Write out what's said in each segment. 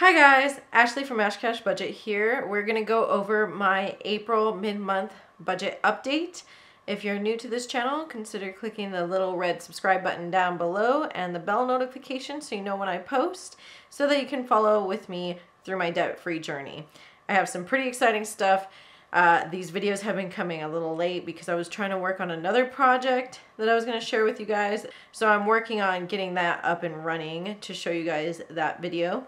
Hi guys, Ashley from Ash Cash Budget here. We're going to go over my April mid-month budget update. If you're new to this channel, consider clicking the little red subscribe button down below and the bell notification so you know when I post, so that you can follow with me through my debt-free journey. I have some pretty exciting stuff. These videos have been coming a little late because I was trying to work on another project that I was going to share with you guys. So I'm working on getting that up and running to show you guys that video.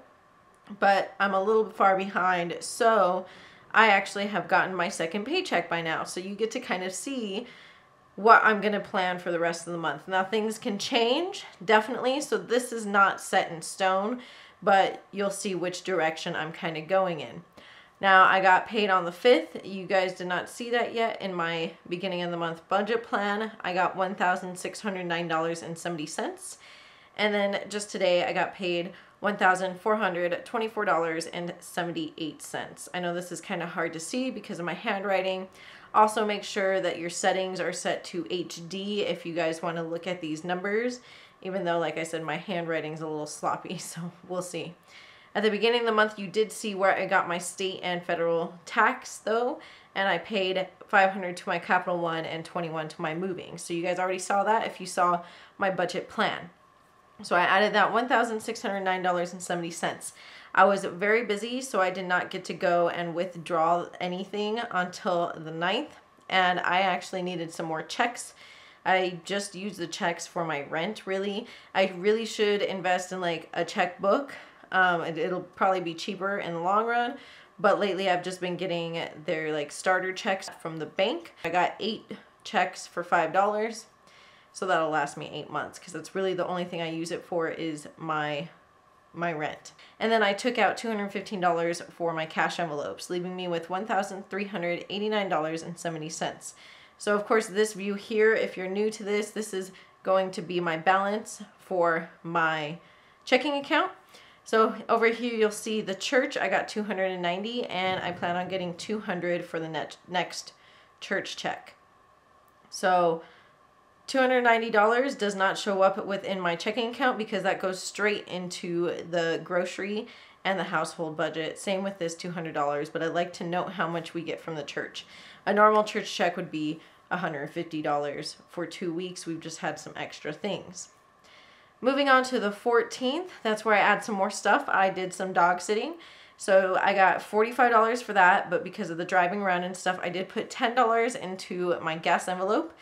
But I'm a little far behind, so I actually have gotten my second paycheck by now. So you get to kind of see what I'm going to plan for the rest of the month. Now things can change, definitely, so this is not set in stone, but you'll see which direction I'm kind of going in. Now I got paid on the 5th. You guys did not see that yet in my beginning of the month budget plan. I got $1,609.70. And then just today I got paid $1,424.78. I know this is kind of hard to see because of my handwriting. Also make sure that your settings are set to HD if you guys want to look at these numbers, even though, like I said, my handwriting's a little sloppy, so we'll see. At the beginning of the month, you did see where I got my state and federal tax though, and I paid $500 to my Capital One and $21 to my moving. So you guys already saw that if you saw my budget plan. So I added that $1,609.70. I was very busy, so I did not get to go and withdraw anything until the 9th, and I actually needed some more checks. I just used the checks for my rent, really. I really should invest in like a checkbook. It'll probably be cheaper in the long run, but lately I've just been getting their like starter checks from the bank. I got 8 checks for $5. So that'll last me 8 months because that's really the only thing I use it for is my rent. And then I took out $215 for my cash envelopes, leaving me with $1,389.70. So of course this view here, if you're new to this, this is going to be my balance for my checking account. So over here you'll see the church, I got $290 and I plan on getting $200 for the next church check. So $290 does not show up within my checking account because that goes straight into the grocery and the household budget. Same with this $200, but I'd like to note how much we get from the church. A normal church check would be $150 for 2 weeks. We've just had some extra things. Moving on to the 14th, that's where I add some more stuff. I did some dog sitting. So I got $45 for that, but because of the driving around and stuff, I did put $10 into my gas envelope.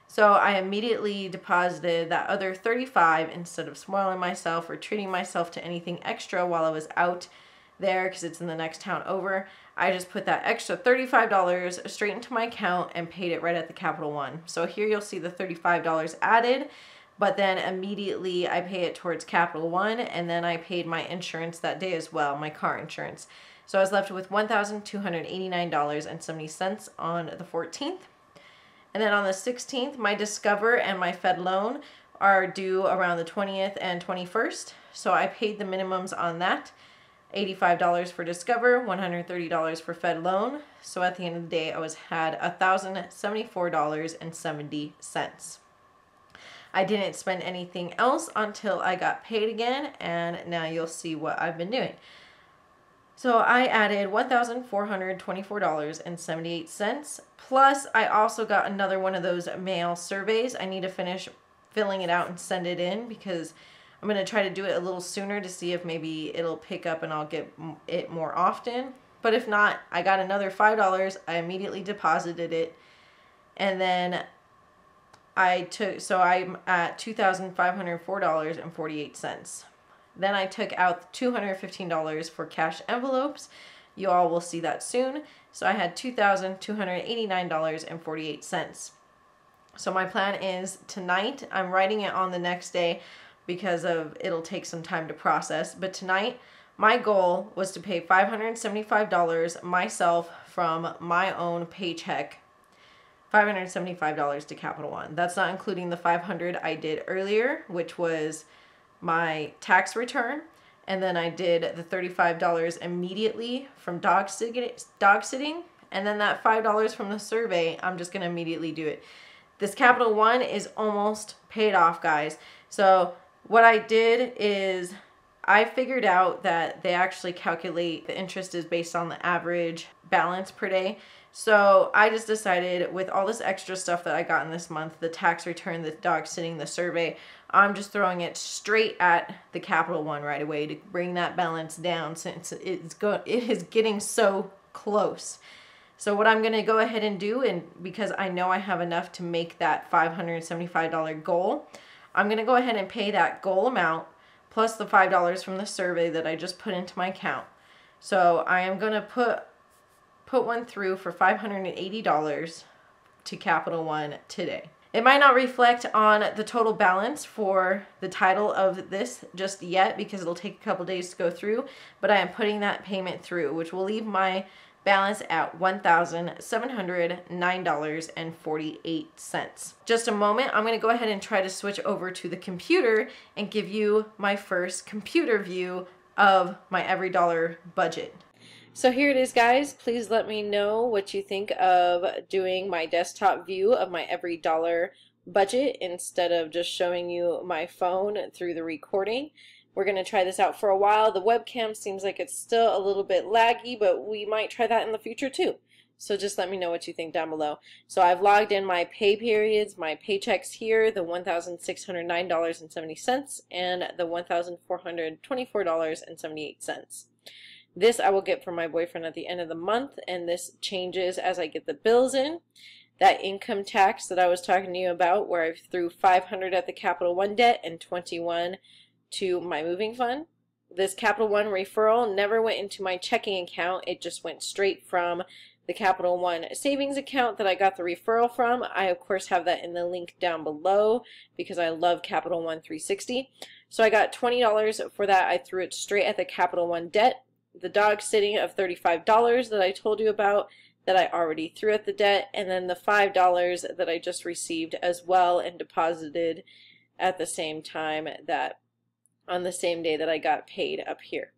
So I immediately deposited that other $35 instead of spoiling myself or treating myself to anything extra while I was out there because it's in the next town over. I just put that extra $35 straight into my account and paid it right at the Capital One. So here you'll see the $35 added, but then immediately I pay it towards Capital One, and then I paid my insurance that day as well, my car insurance. So I was left with $1,289.70 on the 14th. And then on the 16th, my Discover and my Fed loan are due around the 20th and 21st. So I paid the minimums on that. $85 for Discover, $130 for Fed loan. So at the end of the day, I had $1,074.70. I didn't spend anything else until I got paid again, and now you'll see what I've been doing. So I added $1,424.78, plus I also got another one of those mail surveys. I need to finish filling it out and send it in because I'm going to try to do it a little sooner to see if maybe it'll pick up and I'll get it more often. But if not, I got another $5. I immediately deposited it, and then I'm at $2,504.48. Then I took out $215 for cash envelopes. You all will see that soon. So I had $2,289.48. So my plan is tonight, I'm writing it on the next day because it'll take some time to process. But tonight, my goal was to pay $575 myself from my own paycheck. $575 to Capital One. That's not including the $500 I did earlier, which was my tax return, and then I did the $35 immediately from dog sitting, and then that $5 from the survey, I'm just going to immediately do it. This Capital One is almost paid off, guys. So what I did is I figured out that they actually calculate the interest is based on the average balance per day. So I just decided, with all this extra stuff that I got in this month, the tax return, the dog sitting, the survey, I'm just throwing it straight at the Capital One right away to bring that balance down, since it is getting so close. So what I'm going to go ahead and do, and because I know I have enough to make that $575 goal, I'm going to go ahead and pay that goal amount plus the $5 from the survey that I just put into my account. So I am going to put one through for $580 to Capital One today. It might not reflect on the total balance for the title of this just yet, because it'll take a couple days to go through, but I am putting that payment through, which will leave my balance at $1,709.48. Just a moment, I'm going to go ahead and try to switch over to the computer and give you my first computer view of my EveryDollar budget. So here it is, guys. Please let me know what you think of doing my desktop view of my EveryDollar budget instead of just showing you my phone through the recording. We're going to try this out for a while. The webcam seems like it's still a little bit laggy, but we might try that in the future too. So just let me know what you think down below. So I've logged in my pay periods, my paychecks here, the $1,609.70 and the $1,424.78. This I will get from my boyfriend at the end of the month, and this changes as I get the bills in. That income tax that I was talking to you about, where I threw $500 at the Capital One debt and $21 to my moving fund. This Capital One referral never went into my checking account. It just went straight from the Capital One savings account that I got the referral from. I of course have that in the link down below because I love Capital One 360. So I got $20 for that. I threw it straight at the Capital One debt. The dog sitting of $35 that I told you about, that I already threw at the debt, and then the $5 that I just received as well and deposited at the same time, that on the same day that I got paid up here.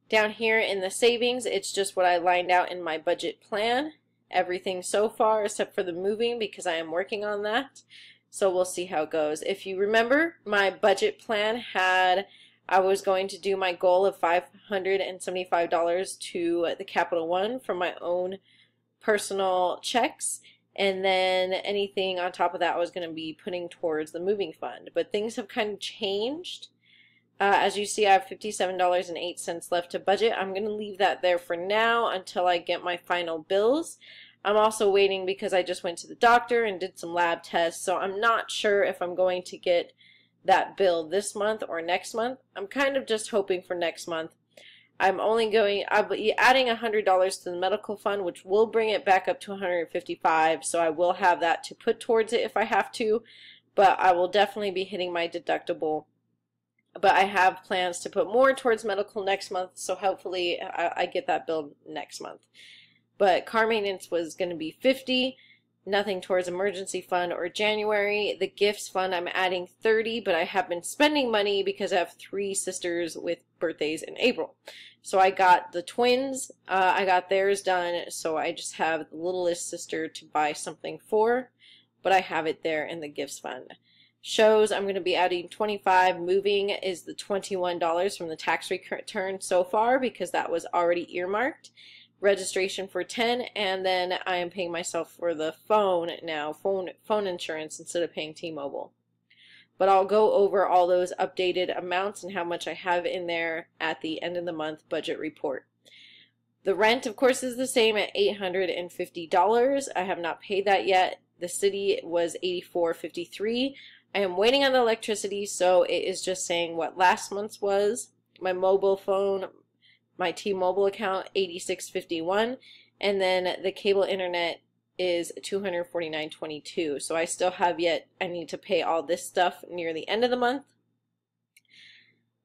Down here in the savings, it's just what I lined out in my budget plan. Everything so far except for the moving, because I am working on that. So we'll see how it goes. If you remember, my budget plan had, I was going to do my goal of $575 to the Capital One from my own personal checks, and then anything on top of that I was going to be putting towards the moving fund. But things have kind of changed. As you see, I have $57.08 left to budget. I'm going to leave that there for now until I get my final bills. I'm also waiting because I just went to the doctor and did some lab tests, so I'm not sure if I'm going to get that bill this month or next month. I'm kind of just hoping for next month. I'll be adding $100 to the medical fund, which will bring it back up to $155, so I will have that to put towards it if I have to, but I will definitely be hitting my deductible. But I have plans to put more towards medical next month, so hopefully I get that bill next month. But car maintenance was going to be $50. Nothing towards emergency fund or January. The gifts fund, I'm adding $30, but I have been spending money because I have 3 sisters with birthdays in April. So I got the twins, I got theirs done, so I just have the littlest sister to buy something for, but I have it there in the gifts fund. Shows, I'm going to be adding $25. Moving is the $21 from the tax return so far because that was already earmarked. Registration for $10, and then I am paying myself for the phone now, phone insurance instead of paying T-Mobile. But I'll go over all those updated amounts and how much I have in there at the end of the month budget report. The rent, of course, is the same at $850. I have not paid that yet. The city was $84.53. I am waiting on the electricity, so it is just saying what last month's was. My mobile phone, my T-Mobile account, $86.51, and then the cable internet is $249.22. So I still have I need to pay all this stuff near the end of the month.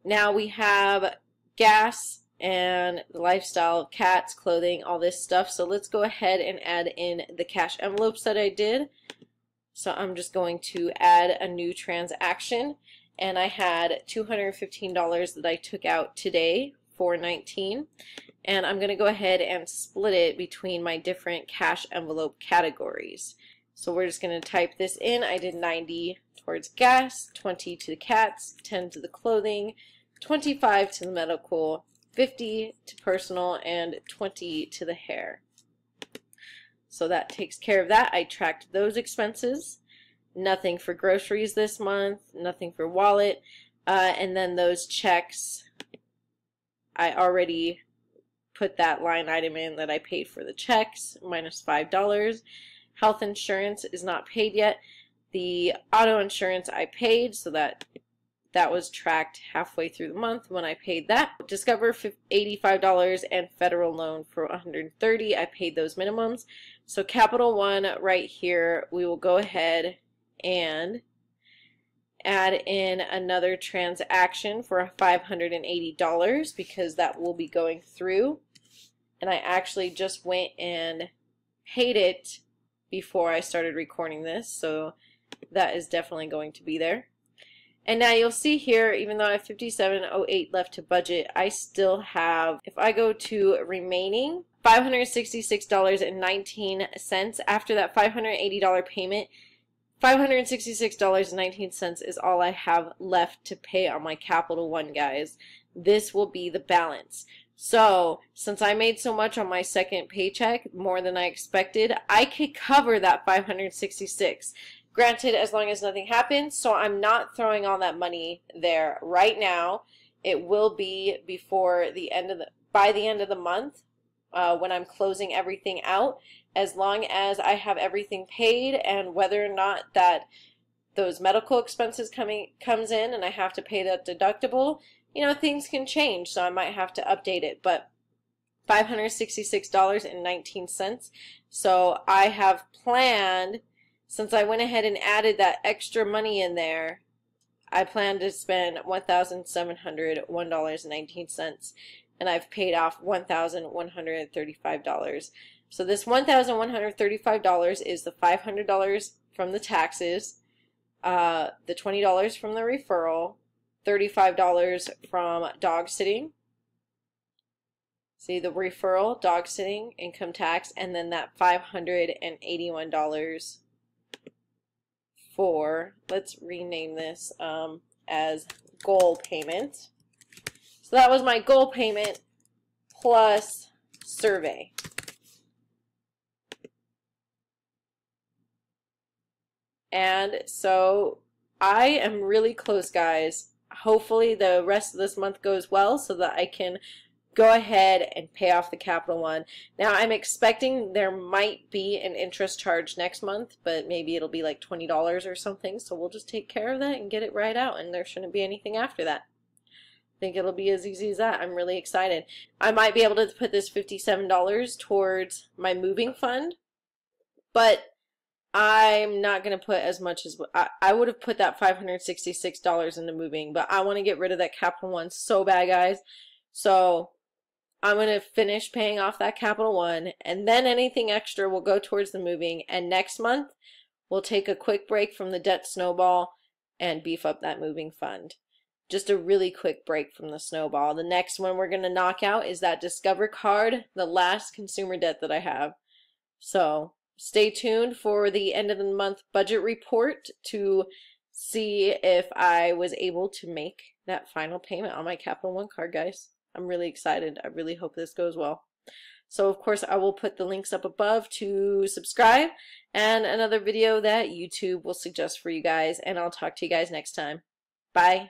Now we have gas and the lifestyle of cats, clothing, all this stuff. So let's go ahead and add in the cash envelopes that I did. So I'm just going to add a new transaction, and I had $215 that I took out today, $419, and I'm going to go ahead and split it between my different cash envelope categories. So we're just going to type this in. I did 90 towards gas, 20 to the cats, 10 to the clothing, $25 to the medical, $50 to personal, and $20 to the hair. So that takes care of that. I tracked those expenses. Nothing for groceries this month, nothing for wallet, and then those checks, I already put that line item in that I paid for the checks, minus $5. Health insurance is not paid yet. The auto insurance I paid, so that was tracked halfway through the month when I paid that. Discover $85 and federal loan for $130. I paid those minimums. So Capital One right here, we will go ahead and add in another transaction for $580 because that will be going through. And I actually just went and paid it before I started recording this, so that is definitely going to be there. And now you'll see here, even though I have $57.08 left to budget, I still have, if I go to remaining, $566.19 after that $580 payment. $566.19 is all I have left to pay on my Capital One, guys. This will be the balance. So, since I made so much on my second paycheck, more than I expected, I could cover that $566. Granted, as long as nothing happens, so I'm not throwing all that money there right now. It will be before the end of by the end of the month, when I'm closing everything out, as long as I have everything paid, and whether or not that those medical expenses comes in and I have to pay that deductible, you know, things can change, so I might have to update it. But $566.19. So I have planned, since I went ahead and added that extra money in there, I plan to spend $1,701.19, and I've paid off $1,135. So this $1,135 is the $500 from the taxes, the $20 from the referral, $35 from dog sitting. See, the referral, dog sitting, income tax, and then that $581 for, let's rename this as goal payment. So that was my goal payment plus survey. And so I am really close, guys. Hopefully the rest of this month goes well so that I can go ahead and pay off the Capital One. Now I'm expecting there might be an interest charge next month, but maybe it'll be like $20 or something, so we'll just take care of that and get it right out, and there shouldn't be anything after that. I think it'll be as easy as that. I'm really excited. I might be able to put this $57 towards my moving fund, but I'm not going to put as much as I would have put that $566 into moving, but I want to get rid of that Capital One so bad, guys. So I'm going to finish paying off that Capital One, and then anything extra will go towards the moving, and next month we'll take a quick break from the debt snowball and beef up that moving fund. Just a really quick break from the snowball. The next one we're going to knock out is that Discover card, the last consumer debt that I have. So stay tuned for the end of the month budget report to see if I was able to make that final payment on my Capital One card, guys. I'm really excited. I really hope this goes well. So of course I will put the links up above to subscribe and another video that YouTube will suggest for you guys, and I'll talk to you guys next time. Bye.